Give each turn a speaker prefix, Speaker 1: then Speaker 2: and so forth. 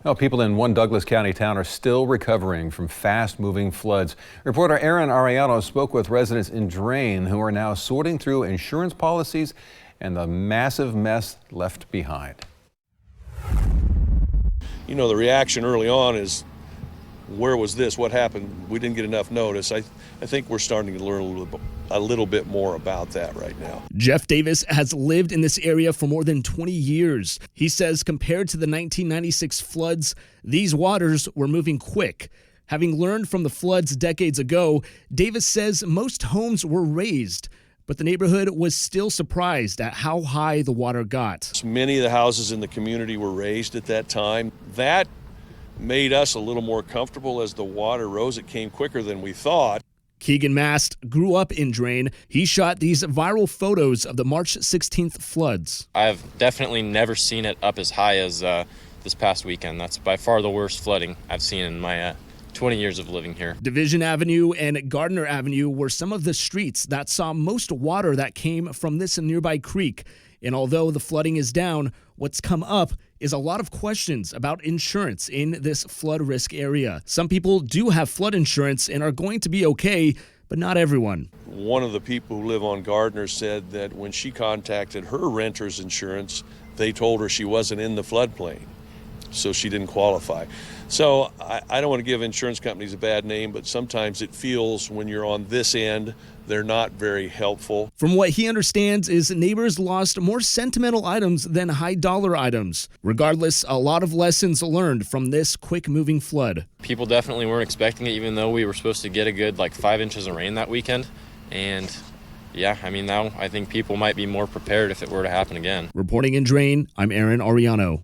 Speaker 1: Well, people in one Douglas County town are still recovering from fast-moving floods. Reporter Aaron Ariano spoke with residents in Drain who are now sorting through insurance policies and the massive mess left behind.
Speaker 2: You know, the reaction early on is, where was this? What happened? We didn't get enough notice. I think we're starting to learn a little bit more about that right now.
Speaker 3: Jeff Davis has lived in this area for more than 20 years. He says compared to the 1996 floods, these waters were moving quick. Having learned from the floods decades ago, Davis says most homes were raised, but the neighborhood was still surprised at how high the water got.
Speaker 2: Many of the houses in the community were raised at that time. That made us a little more comfortable as the water rose. It came quicker than we thought.
Speaker 3: Keegan Mast grew up in Drain. He shot these viral photos of the March 16th floods.
Speaker 4: I've definitely never seen it up as high as this past weekend. That's by far the worst flooding I've seen in my 20 years of living here. Division
Speaker 3: Avenue and Gardner Avenue were some of the streets that saw most water that came from this nearby creek. And although the flooding is down, what's come up is a lot of questions about insurance in this flood risk area. Some people do have flood insurance and are going to be okay, but not everyone.
Speaker 2: One of the people who live on Gardner said that when she contacted her renter's insurance, they told her she wasn't in the floodplain, so she didn't qualify. So I don't want to give insurance companies a bad name, but sometimes it feels when you're on this end, they're not very helpful.
Speaker 3: From what he understands is neighbors lost more sentimental items than high dollar items. Regardless, a lot of lessons learned from this quick moving flood.
Speaker 4: People definitely weren't expecting it, even though we were supposed to get a good 5 inches of rain that weekend. And yeah, I mean, now I think people might be more prepared if it were to happen again.
Speaker 3: Reporting in Drain, I'm Aaron Ariano.